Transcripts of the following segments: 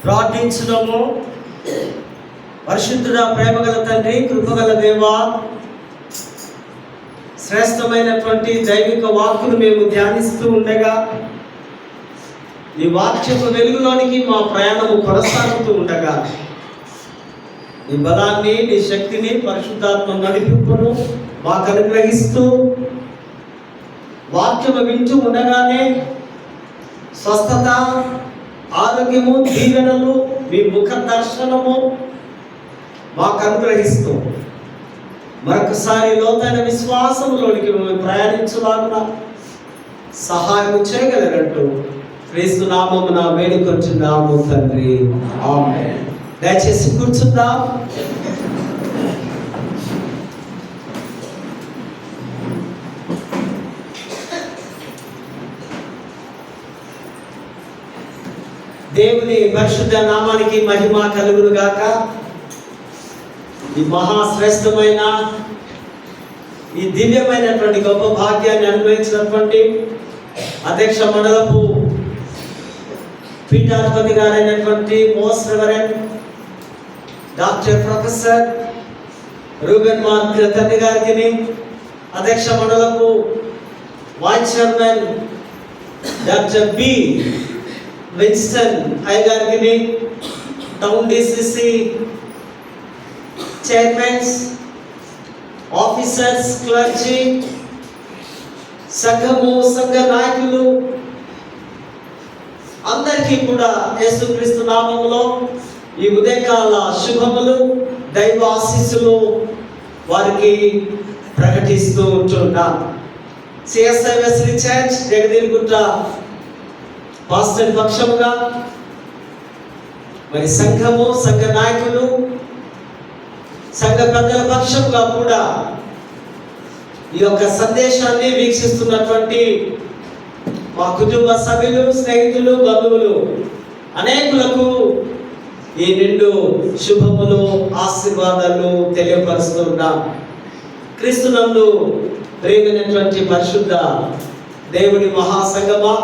ప్రార్థించుదాము. పరిశుద్ధుడా, ప్రేమగల తండ్రి, కృపగల దేవా, శ్రేష్టమైనటువంటి దైవిక వాక్కును మేము ధ్యానిస్తూ ఉండగా నీ వాక్యపు వెలుగులోనికి మా ప్రయాణము కొనసాగుతూ ఉండగా నీ బలాన్ని, నీ శక్తిని, పరిశుద్ధాత్మ నడిపింపును మాకు అనుగ్రహిస్తూ వాక్యము వింటూ ఉండగానే స్వస్థత, ఆరోగ్యము, దీవెనలు, మీ ముఖ దర్శనము మాకు అనుగ్రహిస్తూ మరొకసారి లోతైన విశ్వాసంలోనికి మేము ప్రయాణించలాగున సహాయం చేయగలరంటూ క్రీస్తు నామమున వేడుకొంటున్నాము తండ్రి, ఆమేన్. దయచేసి కూర్చుందాం. దేవుని పరిశుద్ధ నామానికి మహిమ కలుగును గాక. ఈ మహాశ్రేష్టమైన, ఈ దివ్యమైనటువంటి గొప్ప భాగ్యాన్ని అనుభవించినటువంటి అధ్యక్ష మండలపు పీఠాధిపతి గారైనటువంటి most reverend doctor professor Reuben Mark తండ్రి గారికి, అధ్యక్ష మండలపు vice chairman doctor B Winston అయ్య గారికి, town DCC chairmans, officers, clergy, సంఘము, సంఘ నాయకులు అందరికీ కూడా యేసుక్రీస్తు నామములో ఈ ఉదయకాల శుభములు, దైవ ఆశీస్సులు వారికి ప్రకటిస్తూ ఉంటున్నాం. CSI Wesley church Jagadirgutta pastor పక్షముగా మరి సంఘము, సంఘ నాయకులు, సంఘ పెద్దల పక్షంగా కూడా ఈ యొక్క సందేశాన్ని వీక్షిస్తున్నటువంటి మా కుటుంబ సభ్యులు, స్నేహితులు, బంధువులు అనేకులకు ఈ నిండు శుభములు, ఆశీర్వాదాలు తెలియపరుస్తున్నాం. క్రీస్తునందు ప్రియమైనటువంటి పరిశుద్ధ దేవుని మహాసంగమా,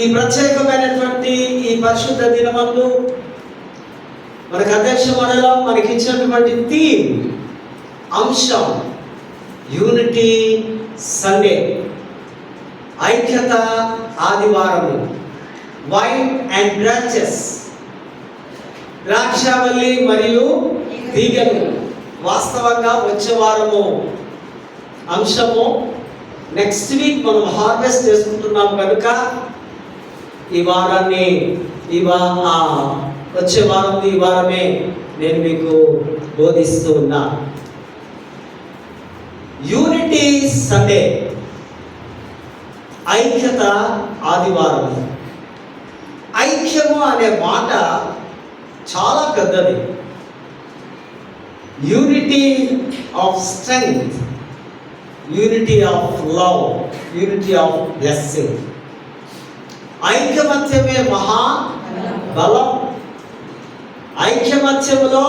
ఈ ప్రత్యేకమైనటువంటి ఈ పరిశుద్ధ దినమందు మనకు అధ్యక్ష మండలం మనకి ఇచ్చినటువంటి థీమ్, అంశం యూనిటీ సండే, ఐక్యత ఆదివారము, వైన్ అండ్ బ్రాంచెస్, ద్రాక్షావల్లి మరియు తీగలు. వాస్తవంగా వచ్చే వారము అంశము, నెక్స్ట్ వీక్ మనం హార్వెస్ట్ చేసుకుంటున్నాం కనుక ఈ వారాన్ని వచ్చే వారం ఈ వారమే నేను మీకు బోధిస్తూ ఉన్నా. యూనిటీ సండే, ఐక్యత ఆదివారం. ఐక్యము అనే మాట చాలా పెద్దది. Unity of strength, unity of love, unity of blessing. ఐకమత్యమే మహా బలం. ఐక్యమత్యములో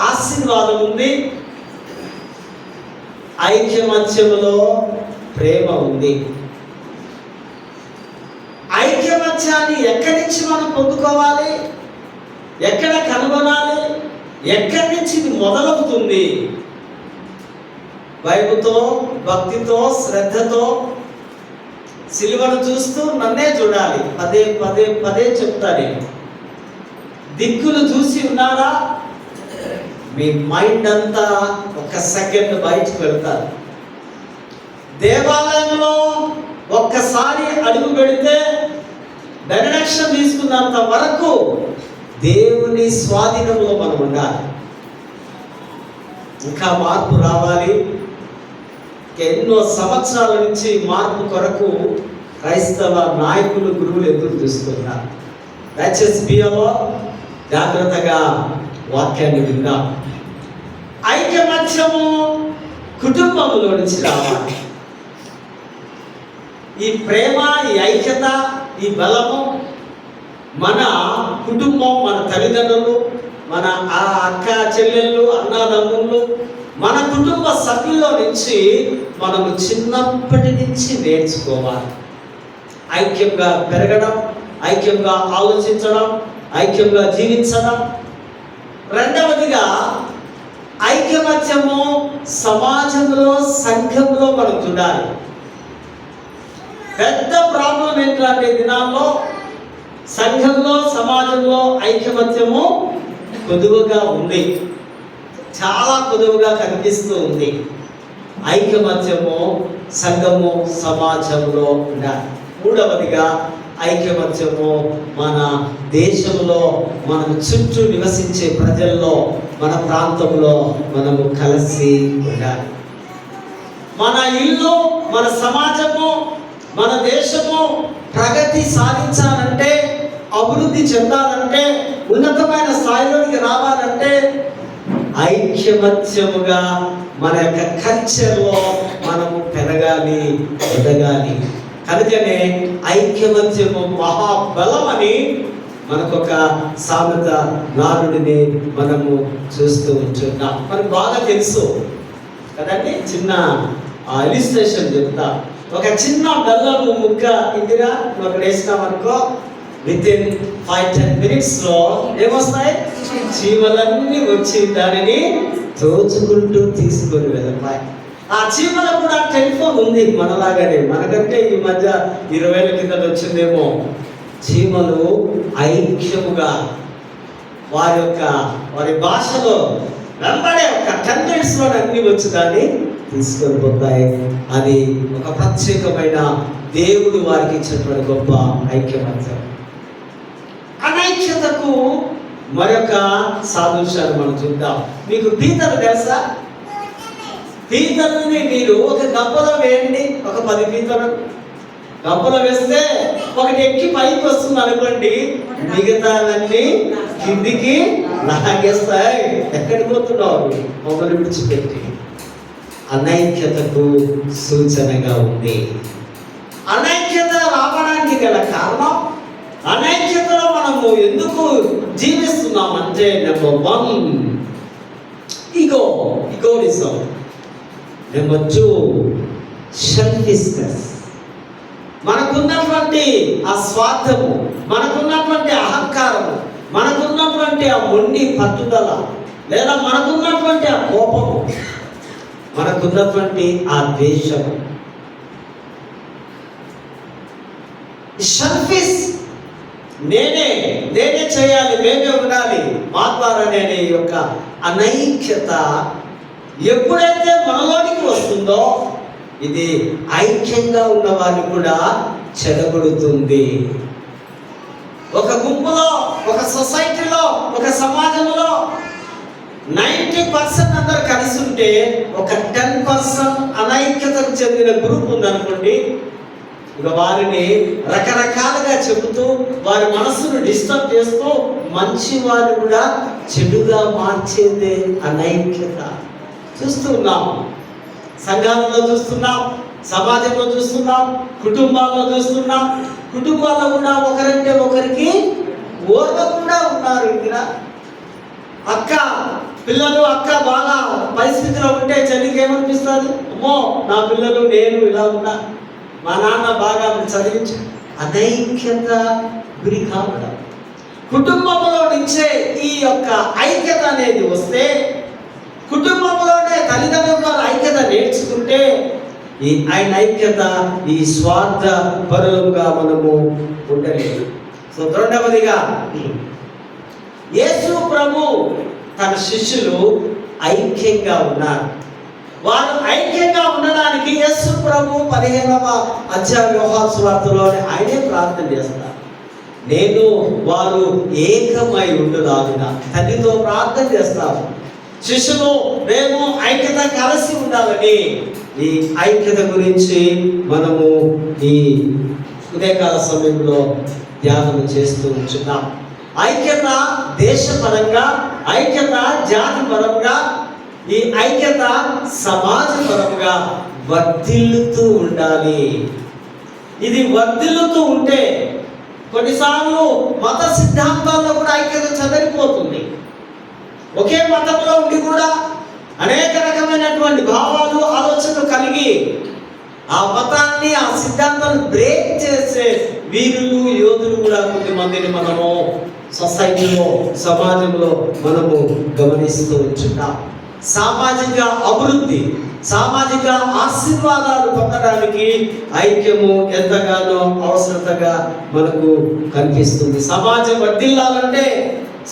ఆశీర్వాదం ఉంది, ఐక్యమత్యములో ప్రేమ ఉంది. ఐక్యమత్యాన్ని ఎక్కడి నుంచి మనం పొందుకోవాలి, ఎక్కడ కనుగొనాలి, ఎక్కడి నుంచి ఇది మొదలవుతుంది? భయముతో, భక్తితో, శ్రద్ధతో సిలువను చూస్తూ నన్నే చూడాలి. పదే పదే పదే చెప్తాను. దిక్కులు చూసి ఉన్నారా? మీ మైండ్ అంతా ఒక సెకండ్ బయటకు వెళ్తారు. దేవాలయంలో ఒక్కసారి అడుగు పెడితే బెనడక్షన్ తీసుకున్నంత వరకు దేవుని స్వాధీనంలో మనం ఉండాలి. ఇంకా మార్పు రావాలి. ఎన్నో సంవత్సరాల నుంచి మార్పు కొరకు క్రైస్తవ నాయకులు, గురువులు ఎదురు చూస్తున్నారు. దయచేసి బియ్యలో జాగ్రత్తగా వాక్యాన్ని విందాం. ఐకమత్యము కుటుంబంలో నుంచి రావాలి. ఈ ప్రేమ, ఈ ఐక్యత, ఈ బలము మన కుటుంబం, మన తల్లిదండ్రులు, మన అక్క చెల్లెళ్ళు, అన్నదమ్ముళ్ళు, మన కుటుంబ సభ్యుల్లో నుంచి మనము చిన్నప్పటి నుంచి నేర్చుకోవాలి. ఐక్యంగా పెరగడం, ఐక్యంగా ఆలోచించడం, ఐక్యంగా జీవించడం. రెండవదిగా ఐకమత్యము సమాజంలో, సంఘంలో మనం చూడాలి. పెద్ద ప్రాబ్లం ఏంటంటే దినాల్లో సంఘంలో, సమాజంలో ఐకమత్యము కొదువుగా ఉంది, చాలా కొదువుగా కనిపిస్తూ ఉంది. ఐకమత్యము సంఘము, సమాజంలో ఉండాలి. మూడవదిగా ఐకమత్యము మన దేశంలో, మనం చుట్టూ నివసించే ప్రజల్లో, మన ప్రాంతంలో మనము కలిసి ఉండాలి. మన ఇల్లు, మన సమాజము, మన దేశము ప్రగతి సాధించాలంటే, అభివృద్ధి చెందాలంటే, ఉన్నతమైన స్థాయిలోకి రావాలంటే ఐక్యమత్యముగా మన యొక్క కల్చర్లో మనము పెరగాలి, ఎదగాలి. కనుకనే ఐక్యమత్యము మహాబలం అని మనకొక సామెత నానుడిని మనము చూస్తూ ఉంటున్నాం. మనకు బాగా తెలుసు కదండి. చిన్న ఇలిస్ట్రేషన్ చెప్తా. ఒక చిన్న బెల్లము ముక్క ఇందిరా ఒక వేసినామనుకో, వితిన్ 5-10 minutesలో ఏమొస్తాయి? చీమలన్నీ వచ్చి దానిని తోచుకుంటూ తీసుకొని వెళ్తాయి. ఆ చీమలకు కూడా టెలిఫోన్ ఉంది మనలాగానే. మనకంటే ఈ మధ్య 20 ఏళ్ల కింద వచ్చిందేమో. చీమలు ఐక్యముగా వారి భాషలో వెంబడే ఒక 10 minutesలో అన్ని వచ్చి దాన్ని తీసుకొని పోతాయి. అది ఒక ప్రత్యేకమైన దేవుడు వారికి ఇచ్చినటువంటి గొప్ప ఐక్యమత్యం. అనైక్యతకు మరొక సాదృశ్యాన్ని మనం చూద్దాం. మీకు పీతలు తెలుసా? పీతలని మీరు ఒక గంపలో వేయండి, ఒక 10 పీతలు గంపలో వేస్తే ఒకటి ఎక్కి పైకి వస్తుంది అనుకోండి, మిగతాలన్నీ కిందికి లాగేస్తాయి. ఎక్కడికి పోతున్నావు? మమ్మల్ని విడిచిపెట్టి. అనైక్యతకు సూచనగా ఉంది. అనైక్యత రావడానికి గల కారణం, అనైక్యతలో మనము ఎందుకు జీవిస్తున్నామంటే నెంబర్ 1 ఈగోయిజం, నెంబర్ 2 సెల్ఫిష్నెస్. మనకున్నటువంటి ఆ స్వార్థము, మనకున్నటువంటి అహంకారము, మనకున్నటువంటి ఆ మొండి పట్టుదల, లేదా మనకున్నటువంటి ఆ కోపము, మనకున్నటువంటి ఆ ద్వేషము. సెల్ఫిష్, నేనే చేయాలి, మేమే ఉండాలి, మా ద్వారా నేనే. ఈ యొక్క అనైక్యత ఎప్పుడైతే మనలోనికి వస్తుందో ఇది ఐక్యంగా ఉన్న వారిని కూడా చెడగొడుతుంది. ఒక గుంపులో, ఒక సొసైటీలో, ఒక సమాజంలో 90% అందరూ కలిసి ఉంటే ఒక 10% అనైక్యతకు చెందిన గ్రూప్ ఉందనుకోండి, ఇక వారిని రకరకాలుగా చెబుతూ, వారి మనసును డిస్టర్బ్ చేస్తూ, మంచి వారిని కూడా చెడుగా మార్చేదే అనైక్యత. చూస్తున్నాం, సంఘాలలో చూస్తున్నాం, సమాజంలో చూస్తున్నాం, కుటుంబాల్లో చూస్తున్నాం. కుటుంబాల్లో కూడా ఒకరంటే ఒకరికి ఓర్వకుండా ఉన్నారు. ఇక్కడ అక్క బాగా పరిస్థితిలో ఉంటే చెల్లికి ఏమనిపిస్తుంది? అమ్మో, నా పిల్లలు, నేను ఇలా ఉన్నా, మా నాన్న బాగా చదివించు. అనైక్యత గురి కావడం. కుటుంబంలో నుంచే ఈ యొక్క ఐక్యత అనేది వస్తే, కుటుంబంలోనే తల్లిదండ్రుల ఐక్యత నేర్చుకుంటే ఈ ఐక్యత, ఈ స్వార్థ పరులుగా మనము ఉండలేదు. సో రెండవదిగా యేసు ప్రభు తన శిష్యులు ఐక్యంగా ఉన్నారు. వారు ఐక్యంగా ఉండడానికి యేసు ప్రభు 15వ అధ్యాయ యోహాను సువార్తలో ఆయనే ప్రార్థన చేస్తారు. వారు ఏకమై ఉండులాగున తండ్రితో ప్రార్థన చేస్తారు. శిష్యులు మేము ఐక్యత కలిసి ఉండాలని, ఈ ఐక్యత గురించి మనము ఈ ఉదయకాల సమయంలో ధ్యానం చేస్తూ ఉంటున్నాం. ఐక్యత దేశపరంగా, ఐక్యత జాతి పరంగా, ఈ ఐక్యత సమాజపరంగా వర్ధిల్లుతూ ఉండాలి. ఇది వర్ధిల్లుతూ ఉంటే కొన్నిసార్లు మత సిద్ధాంతాల్లో కూడా ఐక్యత చెదరిపోతుంది. ఒకే మతంలో ఉండి కూడా అనేక రకమైనటువంటి భావాలు, ఆలోచనలు కలిగి ఆ మతాన్ని, ఆ సిద్ధాంతాన్ని బ్రేక్ చేసే వీరులు యోధులు కూడా కొంతమందిని మనము సొసైటీలో, సమాజంలో మనము గమనిస్తూ ఉంటున్నాం. సామాజిక అభివృద్ధి, సామాజిక ఆశీర్వాదాలు పొందడానికి ఐక్యము ఎంతగానో అవసరతగా మనకు కనిపిస్తుంది. సమాజం వర్ధిల్లాలంటే,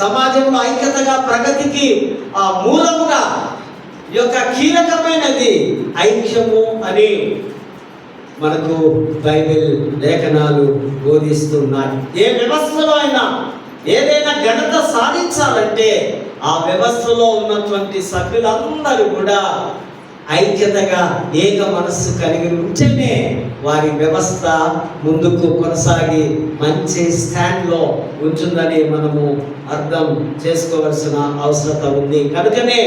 సమాజంలో ఐక్యతగా ప్రగతికి ఆ మూలముగా ఈ యొక్క కీలకమైనది ఐక్యము అని మనకు బైబిల్ లేఖనాలు బోధిస్తున్నాయి. ఏ వ్యవస్థలో అయినా ఏదైనా ఘనత సాధించాలంటే ఆ వ్యవస్థలో ఉన్నటువంటి సభ్యులందరూ కూడా ఐక్యతగా ఏక మనస్సు కలిగి ఉంటేనే వారి వ్యవస్థ ముందుకు కొనసాగి మంచి స్టాండ్లో ఉంటుందని మనము అర్థం చేసుకోవాల్సిన అవసరత ఉంది. కనుకనే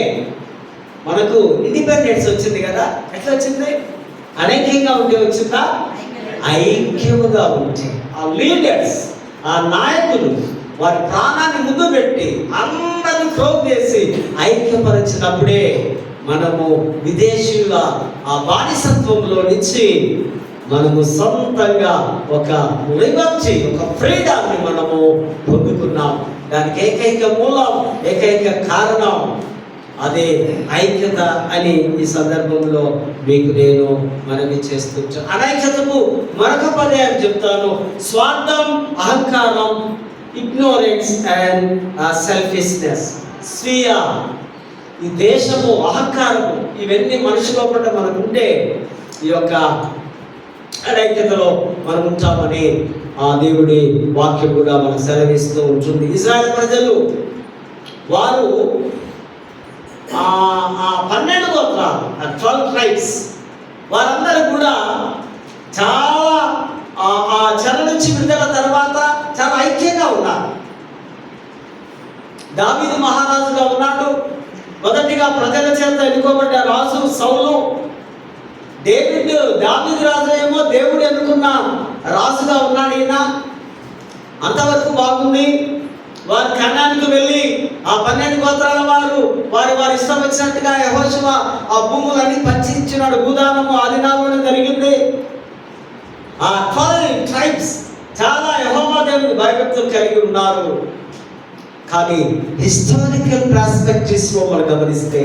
మనకు ఇండిపెండెన్స్ వచ్చింది కదా. ఎట్లా వచ్చింది? అనైక్యంగా ఉంటే వచ్చిందా? ఐక్యముగా ఉంటే ఆ లీడర్స్, ఆ నాయకులు వారి ప్రాణాన్ని ముందు పెట్టి అందరిని ప్రోగ్ చేసి ఐక్యపరిచినప్పుడే మనము విదేశీయుల ఆ బానిసత్వంలో నుంచి మనము సొంతంగా ఒక లిబర్టీ, ఒక ఫ్రీడమ్ని మనము పొందుకున్నాం. దానికి ఏకైక మూలం, ఏకైక కారణం అదే ఐక్యత అని ఈ సందర్భంలో మీకు నేను మనవి చేస్తుంటాను. అనైక్యతకు మరొక పర్యాయం చెప్తాను: స్వార్థం, అహంకారం, ఇగ్నోరెన్స్ అండ్ సెల్ఫిష్నెస్. స్వీయ ఈ దేశము, అహంకారము, ఇవన్నీ మనిషి లోపల మనకు ఉంటే ఈ యొక్క అనైక్యతలో మనం ఉంటామని ఆ దేవుడి వాక్యం కూడా మనకు సెలవిస్తూ ఉంటుంది. ఇజ్రాయెల్ ప్రజలు వారు 12 గోత్రాలు, 12 ట్రైబ్స్, వారందరూ కూడా చాలా ఆ చెర నుంచి విడుదల తర్వాత చాలా ఐక్యంగా ఉన్నారు. దావీదు మహారాజుగా ఉన్నాడు. మొదటిగా ప్రజల చేత ఎన్నుకోబడ్డ రాజు సౌలు. దావీదు రాజు ఏమో దేవుడు ఎన్నుకున్న రాజుగా ఉన్నాడు. ఈయన అంతవరకు బాగుంది. వారు కనానికి వెళ్ళి ఆ 12 గోత్రాల వారి ఇష్టం వచ్చినట్టుగా యెహోషువ ఆ భూములన్నీ పంచి ఇచ్చినాడు. భూదానము ఆదినామం జరిగింది. ఆ 12 ట్రైబ్స్ చాలా యెహోవా దేవుని భయభక్తులు కలిగి ఉన్నారు. కానీ హిస్టారికల్ ప్రాస్పెక్టివ్స్ లో మనం గమనిస్తే,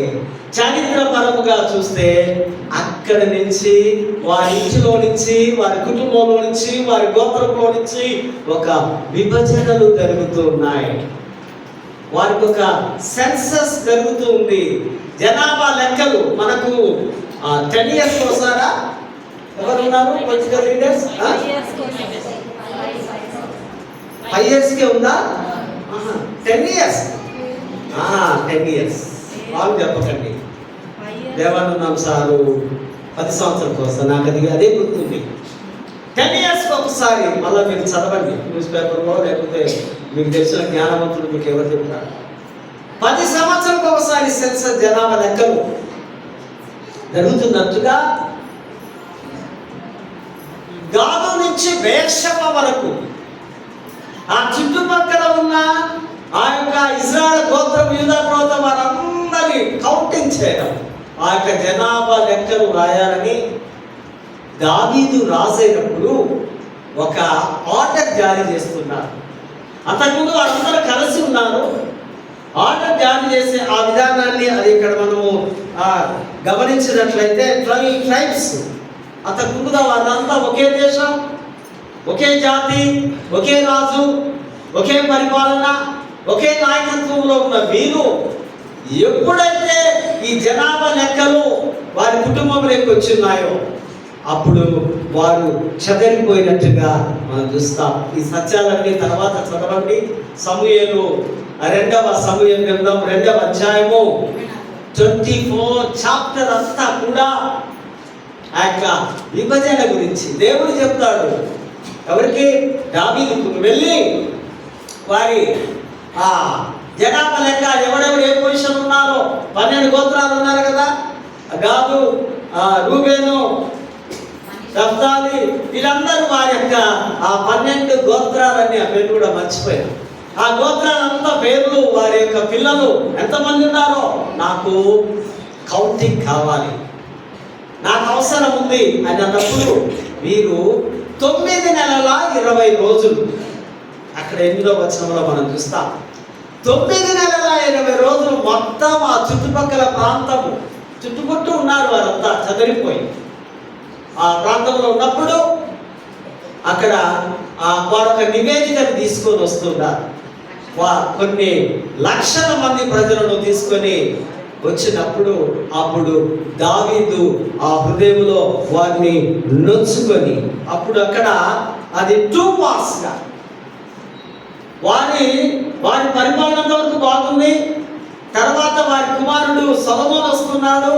చరిత్రపరముగా చూస్తే అక్కడి నుంచి, వారి ఇంటిలో నుంచి, వారి కుటుంబంలో నుంచి, వారి గోత్రంలో నుంచి ఒక విభజనలు జరుగుతూ ఉన్నాయి. వారికి ఒక సెన్సస్ జరుగుతూ ఉంది. జనాభా లెక్కలు మనకు 10 years కోసారా? ఎవరు ఉన్నారు పొలిటికల్ లీడర్స్? 5 years ఉందా? 10 years. 10 years వాళ్ళు చెప్పకండి. దేవానందం సారు 10 సంవత్సరాల కోసం నాకు అదే గుర్తుంది. 10 years ఒకసారి మళ్ళీ మీరు చదవండి న్యూస్ పేపర్లో, లేకపోతే మీకు తెలిసిన జ్ఞానవంతులు మీకు ఎవరు చెప్తారు. 10 సంవత్సరాలకు ఒకసారి సెన్సస్ జనాభా లెక్కలు జరుగుతున్నట్టుగా గాదు నుంచి బేర్షెబ వరకు ఆ చుట్టుపక్కల ఉన్న ఆ యొక్క ఇజ్రాయెల్ గోత్రం, యూదా గోత్రం వారందరి కౌంటింగ్ చేయడం, ఆ యొక్క జనాభా లెక్కలు రాయాలని దావీదు రాసేటప్పుడు ఒక ఆర్డర్ జారీ చేస్తున్నారు. అంతకుముందు వారందరూ కలిసి ఉన్నారు. ఆర్డర్ జారీ చేసే ఆ విధానాన్ని అది ఇక్కడ మనము గమనించినట్లయితే 12 ట్రైబ్స్, అంతకుముందుగా వారంతా ఒకే దేశం, ఒకే జాతి, ఒకే రాజు, ఒకే పరిపాలన, ఒకే నాయకత్వంలో ఉన్న వీరు ఎప్పుడైతే ఈ జనాభా లెక్కలు వారి కుటుంబంలోకి వచ్చిన్నాయో అప్పుడు వారు చెదరిపోయినట్టుగా మనం చూస్తాం. ఈ సత్యాలన్నీ తర్వాత చదవండి. సమూయేలు 2వ సమూయేలు గ్రంథం 2వ అధ్యాయము 24 చాప్టర్ అంతా కూడా ఆ యొక్క విభజన గురించి దేవుడు చెప్తాడు. ఎవరికి? దావీదుకు. వెళ్ళి వారి ఆ జనాభా లెక్క ఎవరెవరు ఏ పొజిషన్ ఉన్నారో 12 గోత్రాలు ఉన్నారు కదా, గాదు, రూబేను, నఫ్తాలి, వీళ్ళందరూ వారి యొక్క ఆ 12 గోత్రాలన్నీ ఆ పేరు కూడా మర్చిపోయారు. ఆ గోత్రాలంతా పేర్లు, వారి యొక్క పిల్లలు ఎంతమంది ఉన్నారో నాకు కౌంటింగ్ కావాలి, నాకు అవసరం ఉంది అని అన్నప్పుడు వీరు 9 నెలల 20 రోజులు. అక్కడ 8వ వచనంలో మనం చూస్తాం. 9 నెలల 20 రోజులు మొత్తం ఆ చుట్టుపక్కల ప్రాంతము చుట్టుముట్టు ఉన్నారు, వారంతా చదిరిపోయి ఆ ప్రాంతంలో ఉన్నప్పుడు అక్కడ వారొక నివేదికను తీసుకొని వస్తున్నారు. కొన్ని లక్షల మంది ప్రజలను తీసుకొని వచ్చినప్పుడు అప్పుడు దావీదు ఆ హృదయంలో వారిని నొచ్చుకొని అప్పుడు అక్కడ అది 2 పార్ట్స్గా వారి పరిపాలన వరకు బాగుంది. తర్వాత వారి కుమారుడు సొలొమోను వస్తున్నాడు.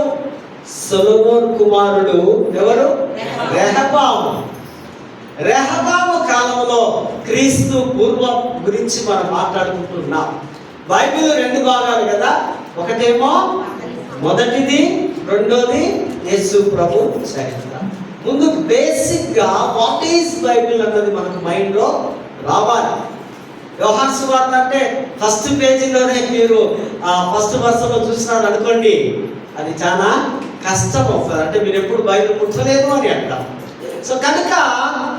సొలొమోను కుమారుడు ఎవరు? రెహబాము కాలంలో క్రీస్తు పూర్వం గురించి మనం మాట్లాడుకుంటున్నాం. బైబిల్ 2 భాగాలు కదా, ఒకటేమో మొదటిది, రెండోది యేసు ప్రభు చరిత్ర. ముందు బేసిక్గా వాట్ ఈజ్ బైబిల్ అన్నది మనకు మైండ్లో రావాలి. యోహాను సువార్త అంటే ఫస్ట్ పేజీలోనే మీరు ఫస్ట్ వర్షంలో చూసినారు అనుకోండి, అది చాలా కష్టం అవుతుంది. అంటే మీరు ఎప్పుడు బైబిల్ ముట్టలేదు అని అంటాం. సో కనుక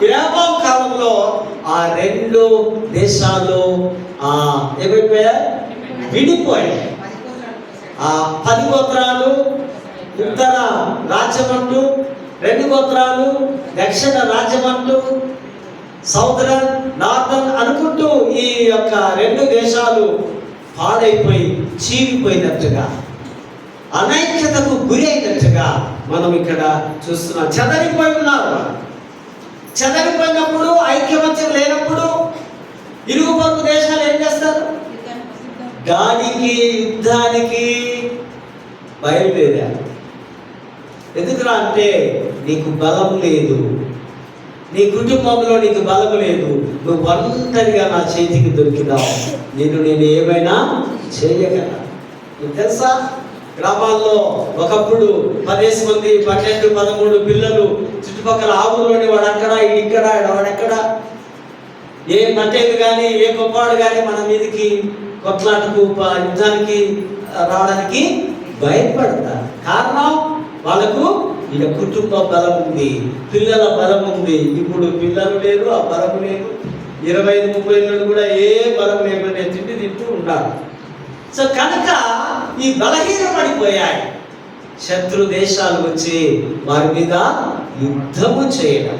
రెహబాము కాలంలో ఆ 2 దేశాలు ఏమైపోయాయి? విడిపోయాయి. 10 గోత్రాలు ఉత్తర రాజ్యమంటూ, 2 గోత్రాలు దక్షిణ రాజ్యమంటూ, సౌదరన్ నార్థన్ అనుకుంటూ ఈ యొక్క 2 దేశాలు పాడైపోయి చీలిపోయినట్టుగా, అనైక్యతకు గురి అయినట్టుగా మనం ఇక్కడ చూస్తున్నాం. చెదరిపోయి ఉన్నారు. చెదరిపోయినప్పుడు, ఐక్యమత్యం లేనప్పుడు ఇరుగు పొరుగు దేశాలు ఏం చేస్తారు? దానికి యుద్ధానికి బయలుదేరారు. ఎందుకురా అంటే నీకు బలం లేదు, నీ కుటుంబంలో నీకు బలం లేదు, నువ్వు ఒంటరిగా నా చేతికి దొరికినావు, నేను ఏమైనా చేయగలను. నీకు తెలుసా, గ్రామాల్లో ఒకప్పుడు 10 మంది 12, 13 పిల్లలు చుట్టుపక్కల ఆవులోని వాడక్కడ ఇక్కడ వాడెక్కడ, ఏ మట్టేది కానీ ఏ గొప్పవాడు కానీ మన మీదకి కొట్లాటకు యుద్ధానికి రావడానికి భయపడతారు. కారణం వాళ్ళకు ఇలా కుటుంబ బలం ఉంది, పిల్లల బలం ఉంది. ఇప్పుడు పిల్లలు లేరు, ఆ బలం లేదు. 25-30 ఏళ్ళు కూడా ఏ బలం లేకుండా తింటూ ఉన్నారు. సో కనుక ఈ బలహీనపడిపోయాయి. శత్రు దేశాలు వచ్చి వారి మీద యుద్ధము చేయడం.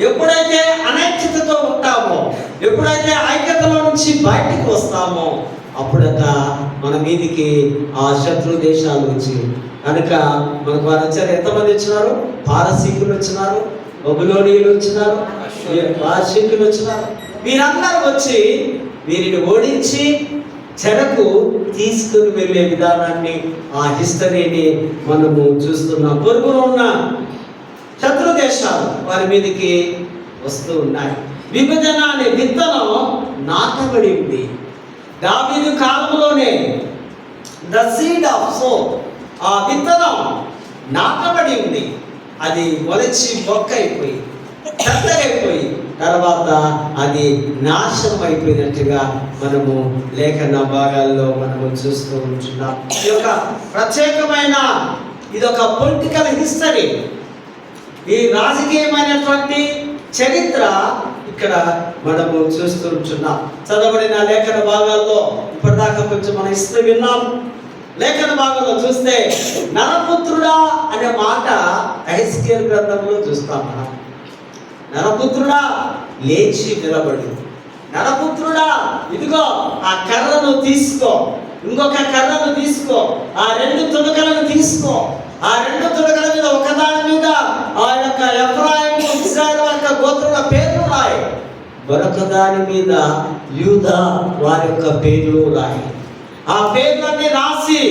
ఎప్పుడైతే అనైక్యతతో ఉంటామో, ఎప్పుడైతే ఐక్యతలో నుంచి బయటికి వస్తామో, అప్పుడట మన మీదికి ఆ శత్రు దేశాలు వచ్చి, కనుక మనకు వారు వచ్చారు. ఎంతమంది వచ్చినారు? పారసీకులు వచ్చినారు, బబులోనీయులు వచ్చినారు, పారసీకులు వచ్చినారు. వీరందరూ వచ్చి వీరిని ఓడించి చెరకు తీసుకుని వెళ్ళే విధానాన్ని, ఆ హిస్టరీని మనము చూస్తున్నాం. పొరుగులో ఉన్న శత్రు దేశాలు వారి మీదకి వస్తూ ఉన్నాయి. విభజన అనే విత్తనం నాటబడి ఉంది. దావీదు కాలంలోనే ద సీడ్ ఆఫ్ సోప్, ఆ విత్తనం నాటబడి ఉంది. అది మొలచి మొక్క అయిపోయి పెద్దగైపోయి తర్వాత అది నాశనం అయిపోయినట్టుగా మనము లేఖన భాగాల్లో మనము చూస్తూ ఉంటున్నాం. ఈ యొక్క ప్రత్యేకమైన ఇదొక పొలిటికల్ హిస్టరీ, ఈ రాజకీయమైనటువంటి చరిత్ర ఇక్కడ మనము చూస్తూ ఉంటున్నాం. చదవబడిన లేఖన భాగాల్లో ఇప్పటిదాకా కొంచెం మనం హిస్టరీ విన్నాం. లేఖన భాగంలో చూస్తే నరపుత్రుడా అనే మాట ఎహెజ్కేలు గ్రంథంలో చూస్తాం. మనం నరపుత్రుడా లేచి నిలబడు, నరపుత్రుడా ఇదిగో ఆ కర్రను తీసుకో, ఇంకొక కర్రను తీసుకో, ఆ 2 తునకలను తీసుకో, ఆ 2 తునకల మీద ఒకదాని మీద ఆ యొక్క ఎఫ్రాయిము ఇశ్రాయేలు యొక్క గోత్రాల పేర్లు రాయి, మరొక దాని మీద యూదా వారి యొక్క పేర్లు రాయి. ఆ పేర్లన్నీ రాసి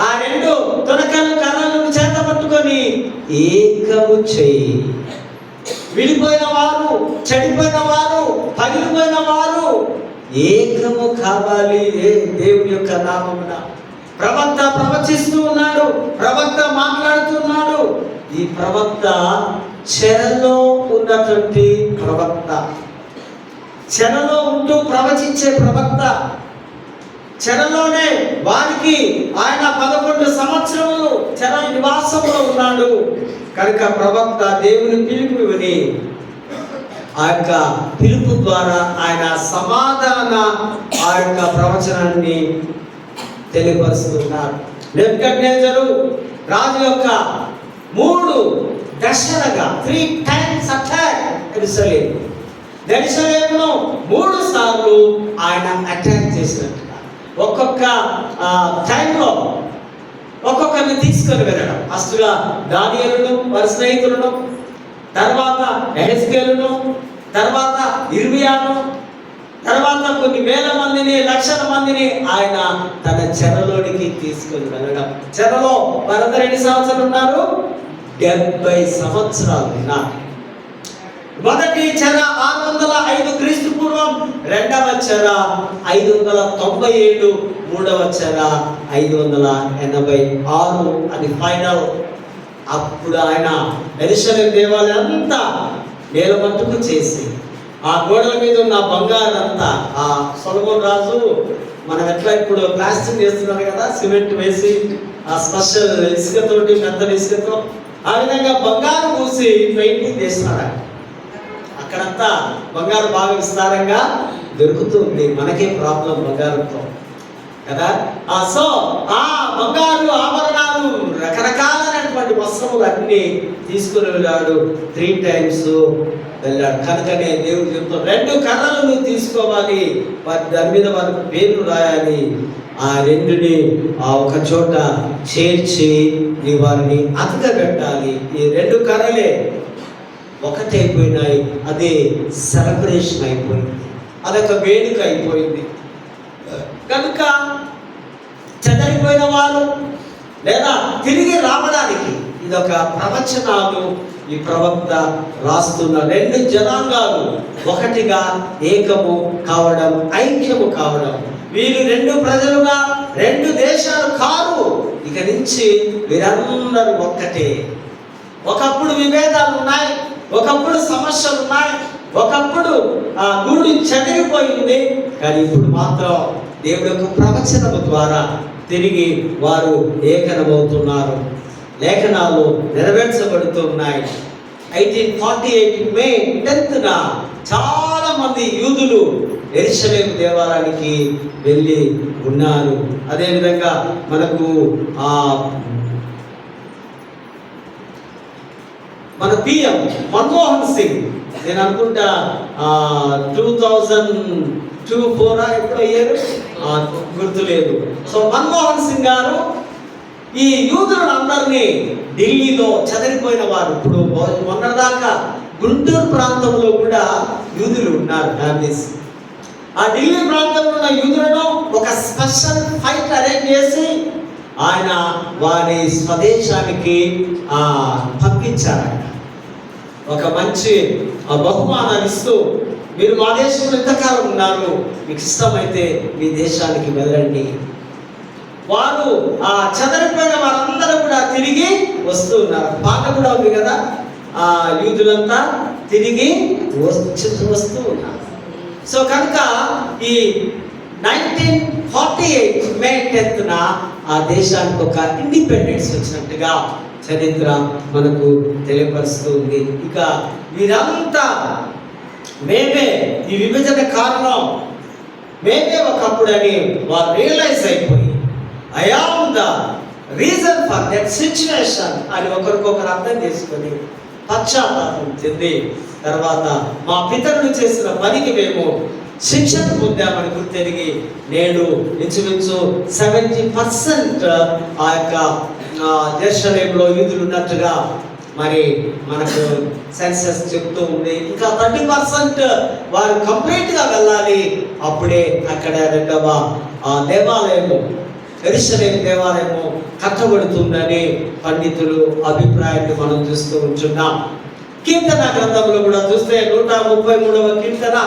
ఆ 2 తునకలు కర్రలను చేత పట్టుకొని ఏకము చేయి. విడిపోయిన వారు, చెడిపోయిన వారు, పగిలిపోయిన వారు ఏకము కావాలి దేవుని యొక్క నామమున. ప్రవక్త ప్రవచిస్తూ ఉన్నాడు, ప్రవక్త మాట్లాడుతున్నాడు. ఈ ప్రవక్త చెరలో ఉన్నటువంటి ప్రవక్త, చెరలో ఉంటూ ప్రవచించే ప్రవక్త. చెరలోనే వారికి ఆయన 11 సంవత్సరములు చెర నివాసంలో ఉన్నాడు. కనుక ప్రవక్త దేవుని పిలుపు విని ఆ యొక్క పిలుపు ద్వారా ఆయన సమాధాన ఆ యొక్క ప్రవచనాన్ని తెలియపరుస్తున్నారు. నెబుకద్నెజరు రాజు యొక్క 3 దశలుగా 3 times అటాక్ యెరూషలేమును 3 సార్లు ఆయన అటాక్ చేసినట్టుగా ఒక్కొక్క టైంలో ఒక్కొక్కరిని తీసుకొని వెళ్ళడం. ఫస్ట్గా దానియేలును వారి స్నేహితులను, తర్వాత యెహెజ్కేలును, తర్వాత ఇర్మియాను, తర్వాత కొన్ని వేల మందిని, లక్షల మందిని ఆయన తన చెరలోనికి తీసుకొని వెళ్ళడం. చెరలో వారందరూ ఎన్ని సంవత్సరాలు ఉన్నారు? 70 సంవత్సరాలు ఉన్నారు. మొదటి చెర 605 క్రీస్తు పూర్వం, రెండవ చెర 597, మూడవ చెర 586. అది ఫైనల్. అప్పుడు ఆయన యెరూషలేము దేవాలయం అంతా నేలమట్టుకు చేసి ఆ గోడల మీద ఉన్న బంగారం అంతా, ఆ సొలొమోను రాజు మనం ఎట్లా ఇప్పుడు ప్లాస్టింగ్ చేస్తున్నారు కదా, సిమెంట్ వేసి ఆ స్పెషల్ ఇసుకతోటి, మెత్తని ఇసుకతో, ఆ విధంగా బంగారం పూసి పెయింటింగ్ చేస్తున్నాడు. అక్కడంతా బంగారం బాగా విస్తారంగా దొరుకుతుంది. మనకే ప్రాబ్లం బంగారంతో కదా. సో ఆ బంగారు ఆభరణాలు, రకరకాలైనటువంటి వస్త్రములు అన్ని తీసుకుని వెళ్ళాడు. 3 times వెళ్ళాడు. కనుకనే దేవుడు చెప్తాడు, 2 కర్రలు నువ్వు తీసుకోవాలి, దాని మీద వారి పేర్లు రాయాలి, ఆ 2ని ఒక చోట చేర్చి నీ వారిని అతకబెట్టాలి. ఈ 2 కర్రలే ఒకటైపోయినాయి. అది సెలబ్రేషన్ అయిపోయింది, అదొక వేడుక అయిపోయింది. కనుక చెదరిపోయిన వారు లేదా తిరిగి రావడానికి ఇదొక ప్రవచనాలు ఈ ప్రవక్త రాస్తున్న. 2 జనాంగాలు ఒకటిగా ఏకము కావడం, ఐక్యము కావడం. వీరు 2 ప్రజలుగా 2 దేశాలు కారు. ఇక నుంచి వీరందరూ ఒక్కటే. ఒకప్పుడు విభేదాలు ఉన్నాయి, ఒకప్పుడు సమస్యలు ఉన్నాయి, ఒకప్పుడు ఆ గూడు చెదిరిపోయింది. కానీ ఇప్పుడు మాత్రం దేవుడి యొక్క ప్రవచనము ద్వారా తిరిగి వారు ఏకనమవుతున్నారు. లేఖనాలు నెరవేర్చబడుతున్నాయి. 1848 మే 10న చాలా మంది యూదులు యెరూషలేము దేవాలయానికి వెళ్ళి ఉన్నారు. అదేవిధంగా మనకు మన పిఎం మన్మోహన్ సింగ్, నేను అనుకుంటా 2002-04 ఎప్పుడు అయ్యారు గుర్తులేదు. సో మన్మోహన్ సింగ్ గారు ఈ యూదులను అందరినీ ఢిల్లీలో చెదరిపోయిన వారు, ఇప్పుడు మొన్నదాకా గుంటూరు ప్రాంతంలో కూడా యూదులు ఉన్నారు, గాంధీస్. ఆ ఢిల్లీ ప్రాంతంలో ఉన్న యూదులను ఒక స్పెషల్ ఫైట్ అరేంజ్ చేసి ఆయన వారి స్వదేశానికి పంపించారు. ఒక మంచి బహుమానాలు ఇస్తూ, మీరు మా దేశంలో ఎంతకాలం ఉన్నారు, మీకు ఇష్టమైతే మీ దేశానికి వెళ్ళండి. వారు ఆ చెదరిపోయిన వారందరూ కూడా తిరిగి వస్తూ ఉన్నారు. పాట కూడా ఉంది కదా, ఆ యూదులంతా తిరిగి వస్తూ ఉన్నారు. సో కనుక ఈ 1948 మే 10న ఆ దేశానికి ఒక ఇండిపెండెన్స్ వచ్చినట్టుగా చరిత్ర మనకు తెలియపరుస్తుంది. ఇక వీరంతా మేమే ఈ విభజన కారణం, మేమే ఒకప్పుడని వారు రియలైజ్ అయిపోయి I am the reason for that situation అని ఒకరికొకరు అర్థం చేసుకొని పశ్చాత్తాపం చెంది తర్వాత మా పితరులు చేసిన పనికి మేము శిక్షణ పొందామని గుర్తెరిగి నేడు ఇంచుమించు 70% ఆ యొక్క యెరూషలేములో యూదులు ఉన్నట్టుగా మరి మనకు సెన్సస్ చెప్తూ ఉంది. ఇంకా 30% వారు కంప్లీట్గా వెళ్ళాలి. అప్పుడే అక్కడ 2వ దేవాలయము, యెరూషలేము దేవాలయము కట్టబడుతుందని పండితులు అభిప్రాయాన్ని మనం చూస్తూ ఉంటున్నాం. కీర్తన గ్రంథంలో కూడా చూస్తే 133వ కీర్తన,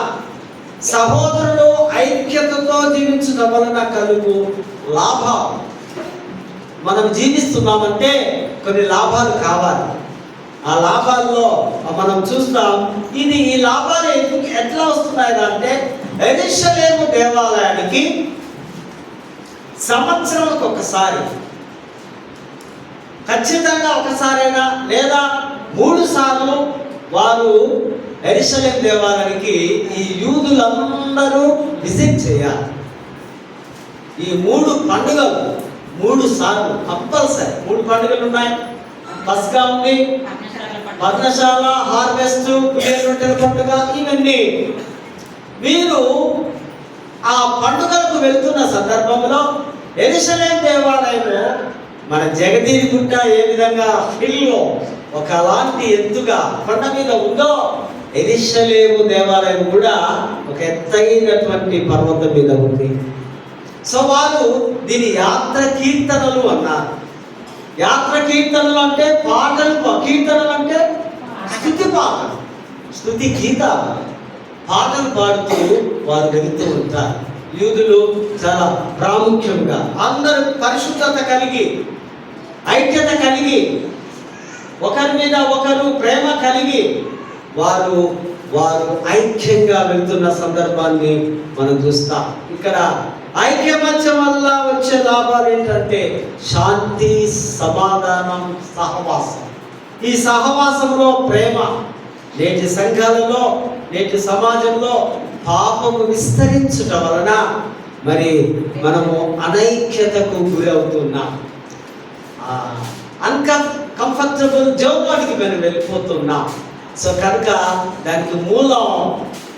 సహోదరులు ఐక్యతతో జీవించడం వలన కలుగు లాభం. మనం జీవిస్తున్నామంటే కొన్ని లాభాలు కావాలి. ఆ లాభాల్లో మనం చూస్తాం. ఈ లాభాలు ఎట్లా వస్తున్నాయి అంటే, యెరూషలేము దేవాలయానికి సంవత్సరానికి ఒకసారి, ఖచ్చితంగా ఒకసారైనా లేదా 3 సార్లు వారు యెరూషలేము దేవాలయానికి ఈ యూదులందరూ విజిట్ చేయాలి. ఈ 3 పండుగలు 3 సార్లు కంపల్సరీ. 3 పండుగలు ఉన్నాయి. పస్కా ఉంది, పర్ణశాల, హార్వెస్ట్, పులియని రొట్టెల పండుగ. ఇవన్నీ మీరు ఆ పండుగలకు వెళ్తున్న సందర్భంలో యెరూషలేము దేవాలయంలో మన జగదీరి గుట్ట ఏ విధంగా హిల్లో ఒకలాంటి ఎత్తుగా కొండ మీద ఉందో, యెరూషలేము దేవాలయం కూడా ఒక ఎత్తైనటువంటి పర్వతం మీద ఉంది. సో వారు దీని యాత్ర కీర్తనలు అన్నారు. యాత్ర కీర్తనలు అంటే పాటలు, కీర్తనలు అంటే స్తుతి పాటలు, స్తుతి గీత పాటలు పాడుతూ వారు వెళుతూ ఉంటారు. యూదులు చాలా ప్రాముఖ్యంగా అందరూ పరిశుద్ధత కలిగి, ఐక్యత కలిగి, ఒకరి మీద ఒకరు ప్రేమ కలిగి వారు ఐక్యంగా వెళ్తున్న సందర్భాన్ని మనం చూస్తాం. ఇక్కడ ఐక్యమత్యం వల్ల వచ్చే లాభాలు ఏంటంటే శాంతి, సమాధానం, సహవాసం. ఈ సహవాసంలో ప్రేమ. నేటి సంఘాలలో, నేటి సమాజంలో పాపము విస్తరించుట వలన మరి మనము అనైక్యతకు గురవుతున్నాం. కంఫర్టబుల్ జోన్లోనికి మనం వెళ్ళిపోతున్నాం. సో కనుక దానికి మూలం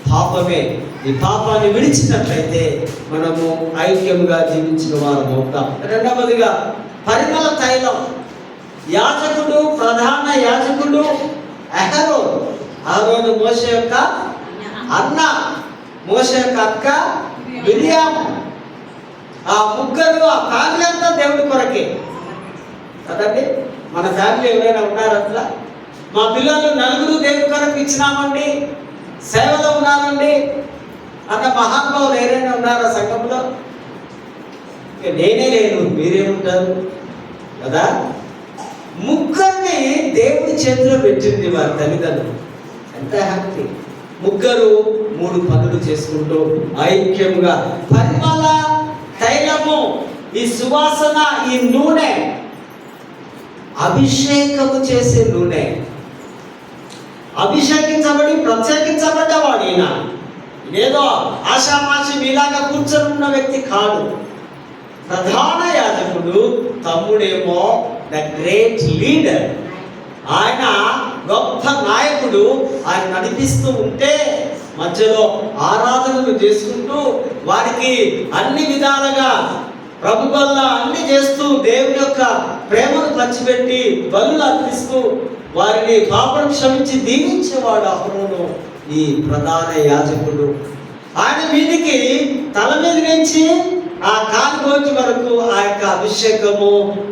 పాపమే. ఈ పాపాన్ని విడిచినట్లయితే మనము ఐక్యంగా జీవించిన వారం అవుతాం. రెండవదిగా పరిమళ తైలం. యాజకుడు, ప్రధాన యాజకుడు అహరోను మోషే యొక్క అన్న, మోషే యొక్క అక్క మిరియాము. ఆ ముగ్గురు, ఆ ఫ్యామిలీ అంతా దేవుడి కొరకే కదండి. మన ఫ్యామిలీ ఎవరైనా ఉన్నారు అట్లా? మా పిల్లలు 4 దేవుడి కొరకు ఇచ్చినామండి, సేవలో ఉన్నానండి అన్న మహానుభావులు ఎవరైనా ఉన్నారా సంఘంలో? నేనే లేను, మీరేముంటారు కదా. ముగ్గురిని దేవుడి చేతిలో పెట్టింది వారి తల్లిదండ్రులు. ఎంత హ్యాపీ. ముగ్గురు 3 పనులు చేసుకుంటూ ఐక్యంగా. పరిమళ తైలము, ఈ సువాసన, ఈ నూనె అభిషేకము చేసే నూనె. అభిషేకించబడి ప్రత్యేకించబడ్డవాడు ఈయన. ఏదో ఆషామాషి మీలాగా కూర్చొని ఉన్న వ్యక్తి కాదు. ప్రధాన యాజకుడు, తమ్ముడేమో ద గ్రేట్ లీడర్. ఆయన గొప్ప నాయకుడు. ఆయన నడిపిస్తూ ఉంటే మధ్యలో ఆరాధనలు చేసుకుంటూ వారికి అన్ని విధాలుగా ప్రభు వల్ల అన్ని చేస్తూ దేవుని యొక్క ప్రేమను పంచిపెట్టి బలులు అర్పిస్తూ వారిని పాపం క్షమించి దీవించేవాడు అహరోను, ఈ ప్రధాన యాజకుడు. ఆయన మీదికి తల మీద నుంచి ఆ కాలుగోటి వరకు ఆ యొక్క అభిషేకము,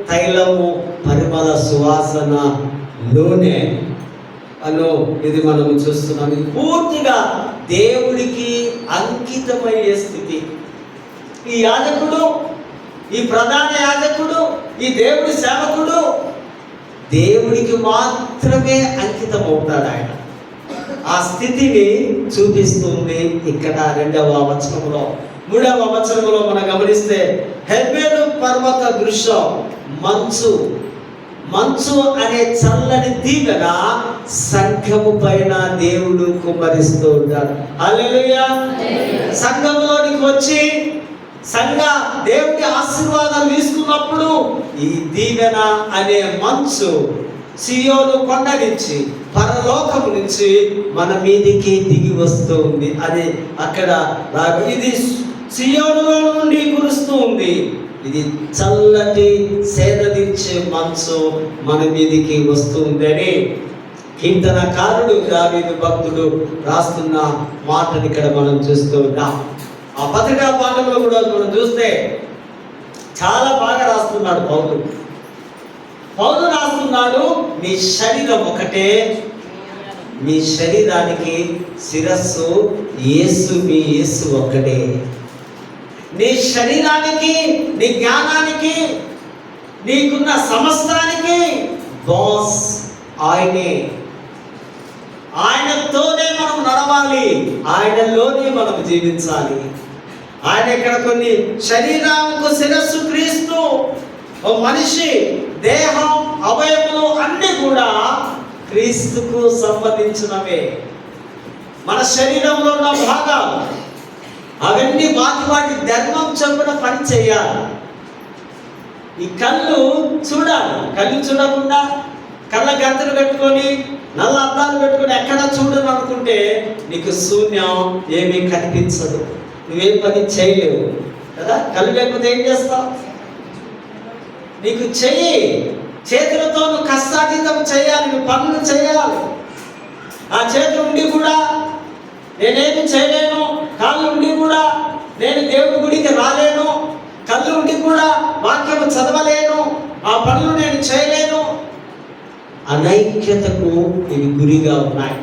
తైలము, పరిమళ సువాసన, నూనె ఇది మనము చూస్తున్నాం. ఇది పూర్తిగా దేవుడికి అంకితమయ్యే స్థితి. ఈ యాజకుడు, ఈ ప్రధాన యాజకుడు, ఈ దేవుడి సేవకుడు దేవుడికి మాత్రమే అంకితం అవుతాడు. ఆయన ఆ స్థితిని చూపిస్తుంది ఇక్కడ 2వ వచనంలో. 3వ వచనంలో మనం గమనిస్తే హెర్మోను పర్వత దృశ్యం, మంచు అనే చల్లని దీవెన సంఘము పైన దేవుడు కుమ్మరిస్తూ ఉంటాడు. హల్లెలూయా. సంఘంలోనికి వచ్చి దేవుడి ఆశీర్వాదాలు తీసుకున్నప్పుడు ఈ దీవెన అనే మంచు సియోను కొండ నుంచి, పరలోకము నుంచి మన మీదికి దిగి వస్తూ ఉంది. అది అక్కడ ఇది సియోనులో నుండి కురుస్తూ ఉంది. ఇది చల్లటి సేదతీర్చే మంచు మన మీదికి వస్తుందని కీర్తనకారుడు దావీదు భక్తుడు రాస్తున్న మాటని ఇక్కడ మనం చూస్తూ ఉన్నాం. ఆ పత్రికా పాఠంలో కూడా మనం చూస్తే చాలా బాగా రాస్తున్నాడు పౌలు రాస్తున్నాడు, మీ శరీరం ఒకటే, మీ శరీరానికి శిరస్సు యేసు, మీ యేసు ఒక్కటే. నీ శరీరానికి, నీ జ్ఞానానికి, నీకున్న సమస్తానికి బాస్ ఆయనే. ఆయనతోనే మనం నడవాలి, ఆయనలోనే మనం జీవించాలి. ఆయన ఇక్కడ కొన్ని శరీరానికి శిరస్సు క్రీస్తు, ఓ మనిషి దేహం, అవయములు అన్నీ కూడా క్రీస్తుకు సంబంధించినవే. మన శరీరంలో ఉన్న భాగాలు అవన్నీ వాటి ధర్మం చొప్పున పని చేయాలి. ఈ కళ్ళు చూడాలి. కళ్ళు చూడకుండా కళ్ళ గంతలు పెట్టుకొని నల్ల అద్దాలు పెట్టుకొని ఎక్కడ చూడను అనుకుంటే నీకు శూన్యం, ఏమీ కనిపించదు, నువ్వేం పని చేయలేవు కదా. కళ్ళు లేకపోతే ఏం చేస్తావు? నీకు చేతులతో నువ్వు కష్టాతీతం చేయాలి, నువ్వు పనులు చేయాలి. ఆ చేతులు ఉండి కూడా నేనేమి చేయలేను, కాళ్ళు ఉండి కూడా నేను దేవుడి గుడికి రాలేను, కళ్ళు ఉండి కూడా వాక్యము చదవలేను, ఆ పనులు నేను చేయలేను, అనైక్యతకు ఇవి గురిగా ఉన్నాయి.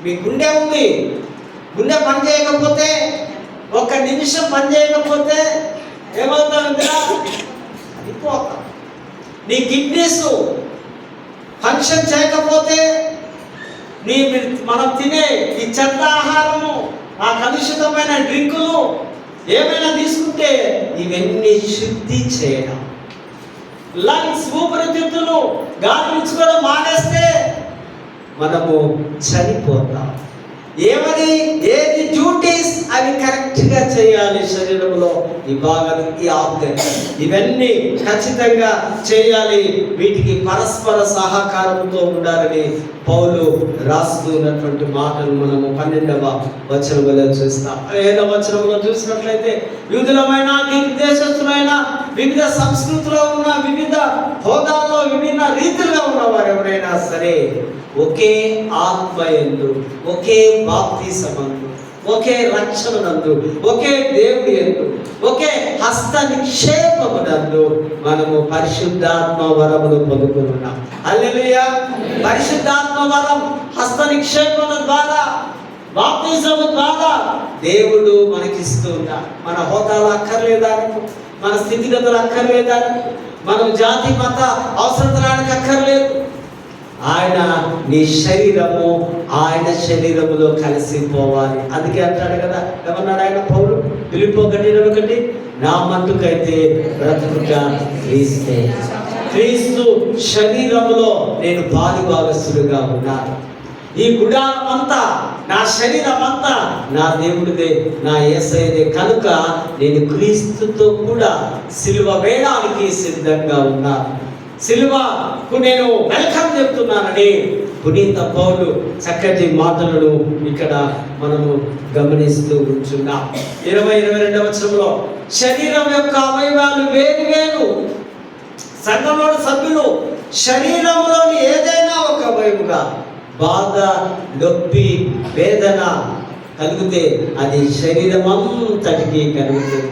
మీ గుండె ఉంది, గుండె పని చేయకపోతే, ఒక్క నిమిషం పని చేయకపోతే ఏమవుతావు? అయిపోతాం. నీ కిడ్నీస్ ఫంక్షన్ చేయకపోతే, మనం తినే ఈ చెత్త ఆహారము, ఆ కలుషితమైన డ్రింకులు ఏమైనా తీసుకుంటే ఇవన్నీ శుద్ధి చేయడం, లంగ్స్ ఊపిరితిత్తులు గాలి పీల్చుకోవడం మానేస్తే మనము చనిపోతాం. ఏది డ్యూటీస్ అవి కరెక్ట్గా చేయాలి. శరీరంలో ఈ భాగాలు, ఈ ఆబ్జెక్ట్ ఇవన్నీ ఖచ్చితంగా చేయాలి. వీటికి పరస్పర సహకారంతో ఉండాలని పౌలు రాస్తున్నటువంటి మాటలు మనము 12వ వచనంలో చూస్తాం. 5వ వచనంలో చూసినట్లయితే యూదులమైన దేశస్తులైన వివిధ సంస్కృతిలో ఉన్న వివిధ హోదాల్లో విభిన్న రీతిలో ఉన్న వారు ఎవరైనా సరే ఒకే ఆత్మయందు, ఒకే బాప్తిసమందు, ఒకే రక్షణనందు, ఒకే దేవుడి యందు, ఒకే హస్త నిక్షేపమునందు మనము పరిశుద్ధాత్మ వరమును పొందుకున్నాం. హల్లెలూయా. పరిశుద్ధాత్మ వరం హస్త నిక్షేపణ ద్వారా, బాప్తిసము ద్వారా దేవుడు మనకిస్తున్నా. మన హోదాలు అక్కర్లేదా, మన స్థితిగతులు అక్కర్లేదా, మనం జాతి మత అవసరానికి అక్కర్లేదు. ఆయన నీ శరీరము ఆయన శరీరములో కలిసిపోవాలి. అందుకే అంటాడు కదా, ఏమన్నాడు ఆయన పౌలు ఫిలిప్పీ 1:21, నా మట్టుకైతే బ్రతుకుట క్రీస్తే, క్రీస్తు శరీరములో నేను పాలుభాగస్తుడుగా ఉన్నాను. ఈ గుడారం అంతా, నా శరీరం అంతా నా దేవుడిదే, నా యేసయ్యదే. కనుక నేను క్రీస్తుతో కూడా సిలువ వేయడానికి సిద్ధంగా ఉన్నాను, సిలువకు నేను వెల్కమ్ చెప్తున్నానని పునీత పౌలు చక్కటి మాటలను ఇక్కడ మనము గమనిస్తూ ఉంటున్నాం. 22వ వచనంలో శరీరం యొక్క అవయవాలు వేరు వేరు. సంఘంలోని సభ్యులు శరీరంలోని ఏదైనా ఒక అవయవుగా బాధ, నొప్పి, వేదన కలిగితే అది శరీరం అంతటికి కలుగుతుంది.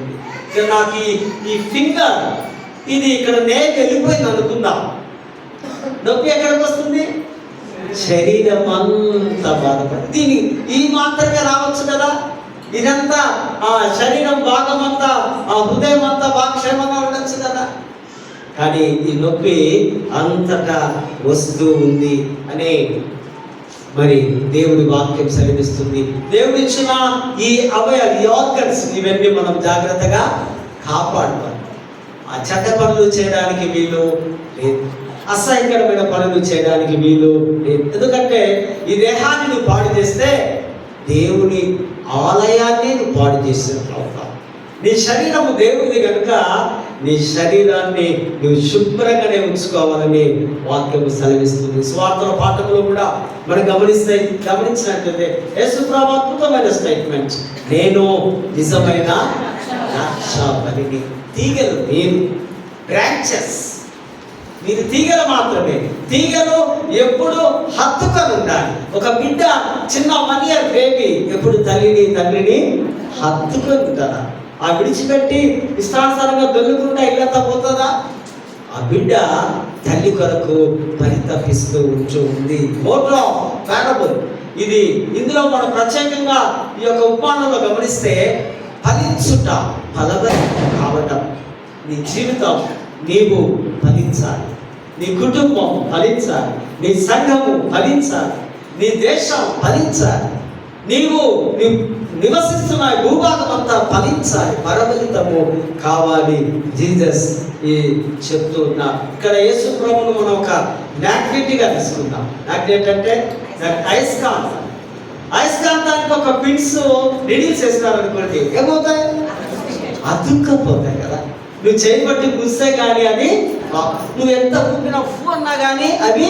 ఇక నాకు ఈ ఫింగర్ ఇది ఇక్కడ నేను వెళ్ళిపోయింది అనుకుందాం, నొప్పి ఎక్కడికి వస్తుంది? శరీరం అంతా బాధపడి ఈ మాత్రమే రావచ్చు కదా. ఇదంతా ఆ శరీరం భాగం అంతా, ఆ హృదయం అంతా బాగా క్షేమంగా ఉండొచ్చు కదా. కానీ ఈ నొప్పి అంతటా వస్తూ ఉంది అని మరి దేవుడి వాక్యం సెలవిస్తుంది. దేవుడు ఇచ్చిన ఈ అవయవాలు, ఈ ఆర్గన్స్ ఇవన్నీ మనం జాగ్రత్తగా కాపాడుకోవాలి. ఆ చెడ్డ పనులు చేయడానికి వీలు లేదు, అసహ్యకరమైన పనులు చేయడానికి వీలు లేదు. ఎందుకంటే ఈ దేహాన్ని నువ్వు పాడు చేస్తే దేవుని ఆలయాన్ని నువ్వు పాడు చేసినట్లు అవుతావు. నీ శరీరము దేవుడిది కనుక నీ శరీరాన్ని నువ్వు శుభ్రంగానే ఉంచుకోవాలని వాక్యము సెలవిస్తుంది. స్వార్థల పాఠంలో కూడా మనం గమనించినట్లయితే యేసుప్రభు అద్భుతమైన స్టేట్మెంట్, నేను నిజమైన ద్రాక్షావల్లిని. తీగలు మీరు బ్రాంచెస్, మీరు తీగలు మాత్రమే. తీగలు ఎప్పుడు హత్తుకొని ఉండాలి. ఒక బిడ్డ చిన్న 1 year బేబీ ఎప్పుడు తండ్రిని హత్తుకొని ఉంటుందా? ఆ విడిచిపెట్టి ఇష్టానుసారంగా దొల్లుకుండా ఇల్లంతా పోతుందా? ఆ బిడ్డ తల్లి కొరకు పరితపిస్తూ ఉంది. మోడ్లో పారబుల్ ఇది. ఇందులో మనం ప్రత్యేకంగా ఈ యొక్క ఉపమానంలో గమనిస్తే ఫలించుట, ఫలవరి కావటం. నీ జీవితం నీవు ఫలించాలి, నీ కుటుంబం ఫలించాలి, నీ సంఘము ఫలించాలి, నీ దేశం ఫలించాలి, నీవు నివసిస్తున్న భూభాగం అంతా ఫలించాలి, పరమలితము కావాలి. జీసస్ ఈ చెప్తూ ఉన్నారు. ఇక్కడ యేసు ప్రభువును మనం ఒక మ్యాగ్నెట్గా తీసుకుందాం. మ్యాగ్నెట్ అంటే అయస్కాంతం. అయస్కాంతానికి ఒక పిన్స్ నీడిల్స్ వేసినారనుకోండి, ఏమవుతాయి? అతుక్కపోతాయి కదా. నువ్వు చేయబట్టి గుస్తే కానీ అది, నువ్వు ఎంత ఊపినా అన్నా కానీ అవి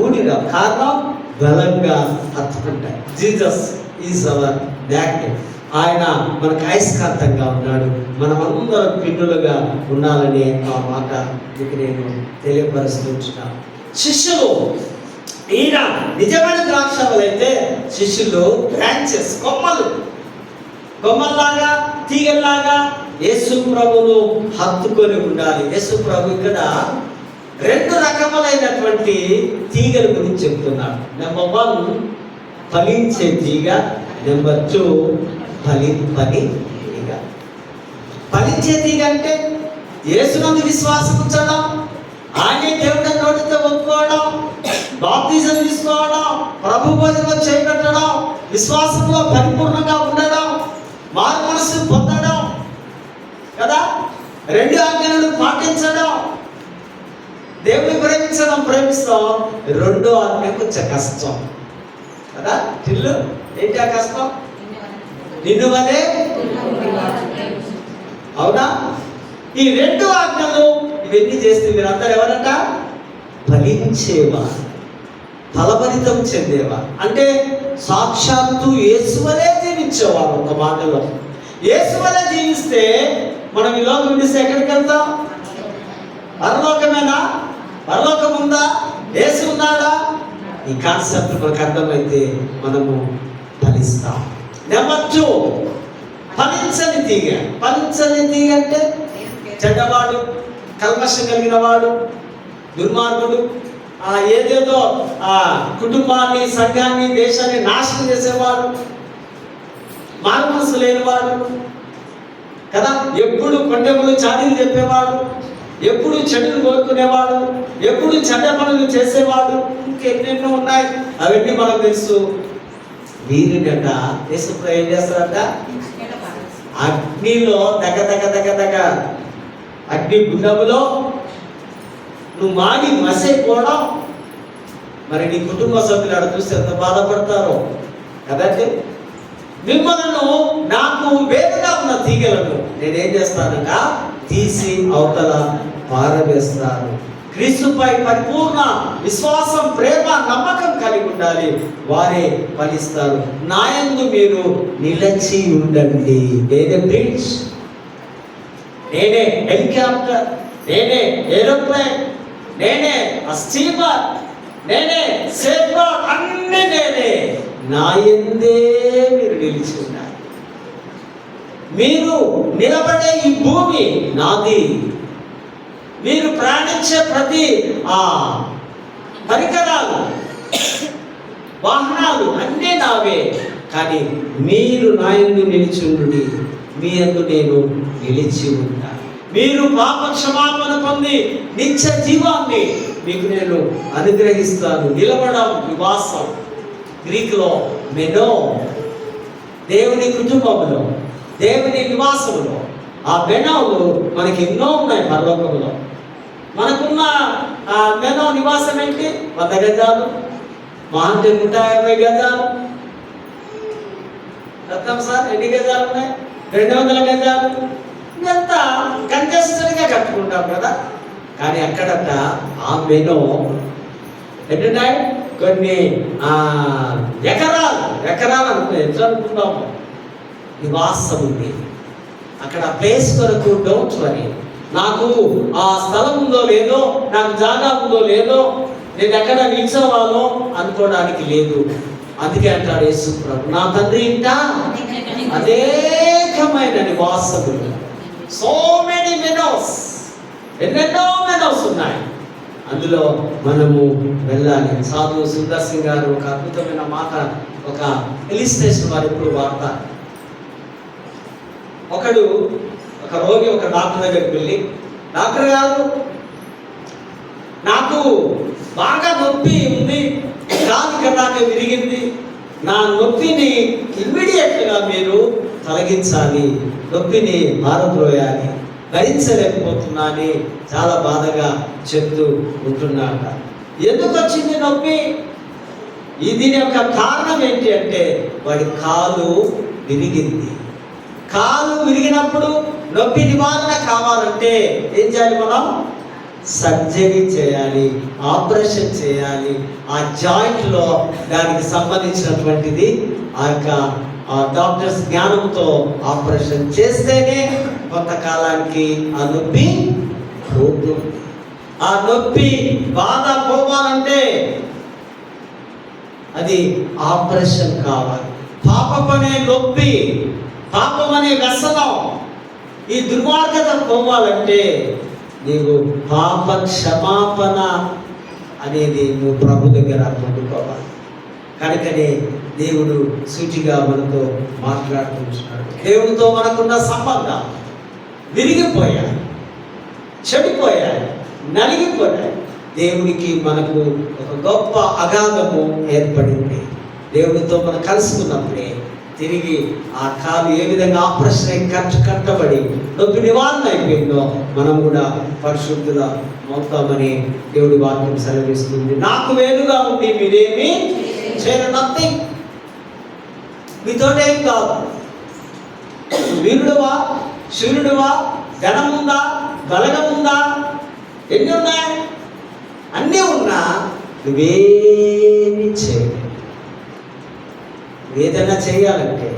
ఊడిరావు. కారణం బలంగా హత్తుకుంటాయి. Jesus is our magnet. ఆయన మనకు అయస్కాంతంగా ఉన్నాడు. మనమందరం పిన్నులుగా ఉండాలని ఆ మాట మీకు నేను తెలియపరుస్తున్నాను. శిష్యులు, ఈయన నిజమైన ద్రాక్షవలైతే శిష్యులు బ్రాంచెస్, కొమ్మల్లాగా తీగల్లాగా యేసు ప్రభువును హత్తుకొని ఉండాలి. యేసు ప్రభు ఇక్కడ 2 రకములైనటువంటి తీగల గురించి చెప్తున్నాడు. నెంబర్ 1 ఫలించే తీగ, నెంబర్ 2 ఫలింపని తీగ. ఫలించే తీగ అంటే యేసునందు విశ్వాసం ఉంచడం, ఆయనే దేవుడి నోటితో ఒప్పుకోవడం, బాప్తిజం తీసుకోవడం, ప్రభు భోజనంలో చేపెట్టడం, విశ్వాసంలో పరిపూర్ణంగా ఉండడం, మారు మనసు పొందడం కదా, 2 ఆజ్ఞలను పాటించడం, దేవుని ప్రేమిస్తాం. 2వ ఆజ్ఞ కొంచెం కష్టం కదా. ఇల్లు ఏంటి ఆ కష్టం? నిన్ను వలే, అవునా? ఈ 2 ఆజ్ఞలు ఇవన్నీ చేస్తే మీరందరూ ఎవరంట? ఫలించేవా, ఫలభరితం చెందేవా. అంటే సాక్షాత్తు యేసువలే జీవించేవారు. ఒక మాటలో యేసువలే జీవిస్తే మనం ఈ లోకం విడిస్తే ఎక్కడికి వెళ్తాం? పరలోకమేనా? పరలోకం ఉందా? యేసు ఉన్నాడా? ఈ కాన్సెప్ట్ మనకు అర్థమైతే మనము ఫలిస్తాం. నెంబర్ 2 ఫలించని తీగ. ఫలించని తీగ అంటే చెడ్డవాడు, కల్మషం కలిగిన వాడు, దుర్మార్గుడు, ఏదేదో కుటుంబాన్ని, సంఘాన్ని, దేశాన్ని నాశనం చేసేవాడు, మారు మనసు లేనివాడు కదా, ఎప్పుడు కొండెములు చాడీలు చెప్పేవాడు, ఎప్పుడు చెడును కోరుకునేవాడు, ఎప్పుడు చెడ్డ పనులు చేసేవాడు, ఇంకెన్నెన్నో ఉన్నాయి. అవన్నీ మనకు తెలుసు. వీరినట యేసు ఏం చేస్తారంట? అగ్నిలో దగ్గ అగ్ని గుండములో నువ్వు మాడి మసైపోవడం. మరి నీ కుటుంబ సభ్యులు అక్కడ చూస్తే ఎంత బాధపడతారో కదండి. మిమ్మల్ని నాకు వేరుగా ఉన్న తీగలను నేనేం చేస్తానగా తీసి అవతల పారవేస్తాను. క్రీస్తుపై పరిపూర్ణ విశ్వాసం, ప్రేమ, నమ్మకం కలిగి ఉండాలి. వారే ఫలిస్తారు. నాయందు మీరు నిలిచి ఉండండి. నేనే బ్రిడ్జ్, నేనే హెలికాప్టర్, నేనే ఏరోప్లేన్, నేనే స్టీమర్, నేనే సేఫ్ గార్డ్, అన్నీ నేనే. నాయందే మీరు నిలిచి ఉండాలి. మీరు నిలబడే ఈ భూమి నాది. మీరు ప్రయాణించే ప్రతి పరికరాలు, వాహనాలు అన్నీ నావే. కానీ మీరు నా యందు నిలిచి ఉండి, మీ యందు నేను నిలిచి ఉంటాను. మీరు పాప క్షమాపణ పొంది నిత్య జీవాన్ని మీకు నేను అనుగ్రహిస్తాను. నిలబడం, నివాసం, గ్రీకులో మెనో, దేవుని కుటుంబంలో, దేవుని నివాసంలో. ఆ మెనోలు మనకి ఎన్నో ఉన్నాయి పరలోకంలో. మనకున్న మెనో నివాసం ఏంటి? 100 గజాలు, మా అంటే 150 గజాలు. రత్నం సార్ ఎన్ని గజాలు ఉన్నాయి? 200 గజాలు. ఇదంతా కంజెస్టెడ్గా కట్టుకుంటాం కదా. కానీ అక్కడట ఆ మెనో ఎన్నున్నాయి? కొన్ని ఎకరాలు అనుకున్నాయి. ఎంత అనుకున్నాము? నివాసం ఉంది అక్కడ. ప్లేస్ కొరకు డోంట్ వరీ. నాకు ఆ స్థలం ఉందో లేదో, నాకు జాగా ఉందో లేదో, నేను ఎక్కడ నిల్చోవాలో అనుకోవడానికి లేదు. అందుకే అంటాడు యేసు ప్రభు, నా తండ్రి ఇంట అనేకమైన నివాసములు. సో మెనీ మెనోస్, ఎన్నెన్నో మెనోస్ ఉన్నాయి. అందులో మనము వెళ్ళాలి. సాధు సుందర్ సింగ్ గారు ఒక అద్భుతమైన మాట, ఒక ఇలిస్ట్రేషన్ వారు ఇప్పుడు వాడతారు. ఒక రోగి ఒక డాక్టర్ దగ్గరికి వెళ్ళి, డాక్టర్ గారు నాకు బాగా నొప్పి ఉంది, కాలు కన్నాక విరిగింది, నా నొప్పిని ఇమ్మీడియట్గా మీరు తొలగించాలి, నొప్పిని మారద్రోయాలి, భరించలేకపోతున్నానని చాలా బాధగా చెప్తూ ఉంటున్నాడు. ఎందుకు వచ్చింది నొప్పి? దీని యొక్క కారణం ఏంటి అంటే వాడి కాలు విరిగింది. కాలు విరిగినప్పుడు నొప్పి నివారణ కావాలంటే ఏం చేయాలి? మనం సర్జరీ చేయాలి, ఆపరేషన్ చేయాలి. ఆ జాయింట్లో దానికి సంబంధించినటువంటిది ఆ డాక్టర్స్ జ్ఞానంతో ఆపరేషన్ చేస్తేనే కొంతకాలానికి ఆ నొప్పి పోతుంది. ఆ నొప్పి బాధ పోవాలంటే అది ఆపరేషన్ కావాలి. పాపమనే నొప్పి, పాపమనే వ్యసనం, ఈ దుర్మార్గత పోవాలంటే నీవు పాప క్షమాపణ అనేది నువ్వు ప్రభు దగ్గర పొందుకోవాలి. కనుకనే దేవుడు సూటిగా మనతో మాట్లాడుతున్నాడు. దేవుడితో మనకున్న సంబంధం విరిగిపోయాయి, చెడిపోయాయి, నలిగిపోయాయి. దేవుడికి మనకు ఒక గొప్ప అగాధము ఏర్పడింది. దేవుడితో మనం కలుసుకున్నప్పుడే తిరిగి ఆ కాలు ఏ విధంగా ఆపరేషన్ కట్టబడి నొప్పి నివారణ అయిపోయిందో మనం కూడా పరిశుద్ధుల అవుతామని దేవుడి వాక్యం సెలవిస్తుంది. నాకు వేరుగా ఉండి మీరేమి చేయరు, నథింగ్. మీతోటేం కాదు. వీరుడువా, శూరుడువా, ధనముందా, బలగముందా, ఎన్ని ఉన్నాయి? అన్నీ ఉన్నా నువ్వేమి చేయలేవు. ఏదైనా చేయాలంటే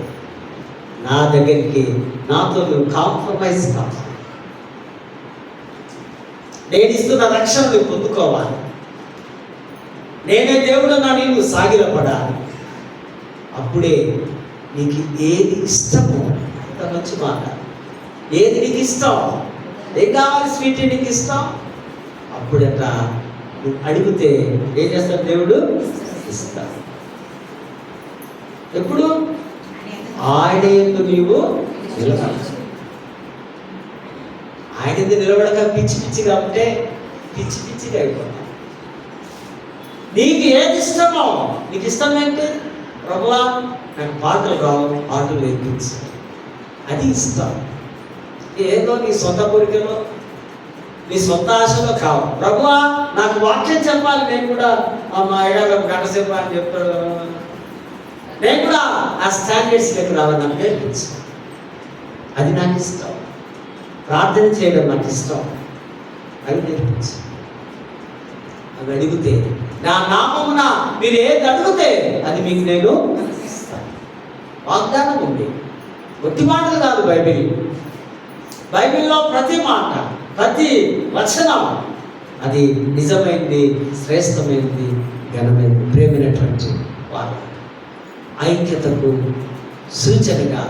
నా దగ్గరికి నాతో నువ్వు కాంప్రమైజ్ కావాలి. నేను ఇస్తున్న రక్షణ నువ్వు పొందుకోవాలి. నేనే దేవుడు నా నీవు సాగిలపడాలి. అప్పుడే నీకు ఏది ఇష్టమో అంత మంచి మాట. ఏది నీకు ఇష్టం, ఏం కావాలి స్వీట్ నీకు ఇష్టం, అప్పుడట నువ్వు అడిగితే ఏం చేస్తాడు దేవుడు? ఇస్తాడు. ఎప్పుడు? ఆయన యందు నీవు నిలబడాలి. ఆయన యందు నిలబడక పిచ్చి పిచ్చిగా ఉంటే పిచ్చి పిచ్చిగా అయిపోతాం. నీకు ఏది ఇష్టమో, నీకు ఇష్టం ఏంటి? ప్రభువా నాకు పాటలు రావు, పాటలు నేర్పించు, అది ఇస్తాం. ఏదో నీ సొంత కోరికలో, నీ సొంత ఆశలో కావు. ప్రభువా నాకు వాక్యం చెప్పాలి, నేను కూడా మా అయ్యాక గంట సేపు అని చెప్తాడు, నేను కూడా ఆ స్టాండర్డ్స్లోకి రావాలని నాకు నేర్పించు, అది నాకు ఇష్టం. ప్రార్థన చేయడం నాకు ఇష్టం, అది నేర్పించు. అవి అడిగితే నా నామమున మీరు ఏది అడిగితే అది మీకు నేను ఇస్తాను. వాగ్దానం ఉంది, ఒట్టి మాటలు కాదు. బైబిల్లో ప్రతి మాట, ప్రతి వచనం అది నిజమైంది, శ్రేష్టమైనది, ఘనమైనది. ప్రేమైనటువంటి వారు ఐక్యతకు సూచనగా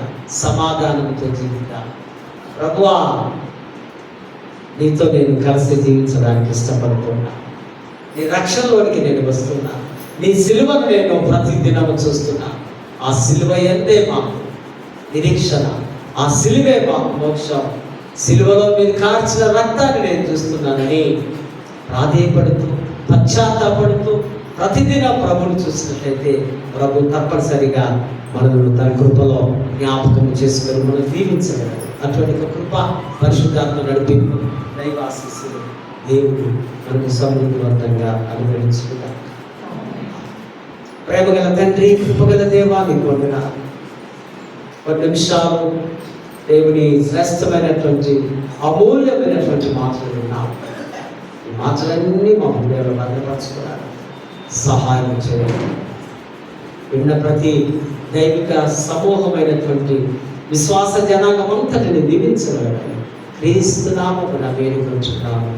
సమాధానంతో జీవితం. ప్రభువా నీతో నేను కలిసి జీవించడానికి ఇష్టపడుతున్నా. నీ రక్షణలోనికి నేను వస్తున్నా. నీ సిలువను నేను ప్రతి దినము చూస్తున్నా. ఆ సిలువ ఎంతే మాకు నిరీక్షణ, ఆ సిలువే మాకు మోక్షం. సిలువలో మీరు కార్చిన రక్తాన్ని నేను చూస్తున్నానని ప్రాధేయపడుతూ, పశ్చాత్తాపడుతూ ప్రతిదినం ప్రభుని చూసినట్లయితే ప్రభు తప్పనిసరిగా మనల్ని తన కృపలో జ్ఞాపకం చేసుకొని మనం దీవించగలరు. అటువంటి కృప, పరిశుద్ధాత్మ నడిపింపు, దైవాశీస్సులు దేవుడు మనకు సమృద్ధివంతంగా అనుగ్రహించుకుంటారు. ప్రేమగల తండ్రి, కృపగల దేవాన్ని పొందిన కొన్ని నిమిషాలు దేవుని శ్రేష్టమైనటువంటి అమూల్యమైనటువంటి మాటలు విన్నాము. ఈ మాటలన్నీ మా హృదయంలో భద్రపరచుకున్నారు. సహాయం చేయండి. విన్న ప్రతి దైవిక సమూహమైనటువంటి విశ్వాస జనాంగం అంతటిని దీవించగలరు. క్రీస్తు నామమున వేడుకొంచున్నాము.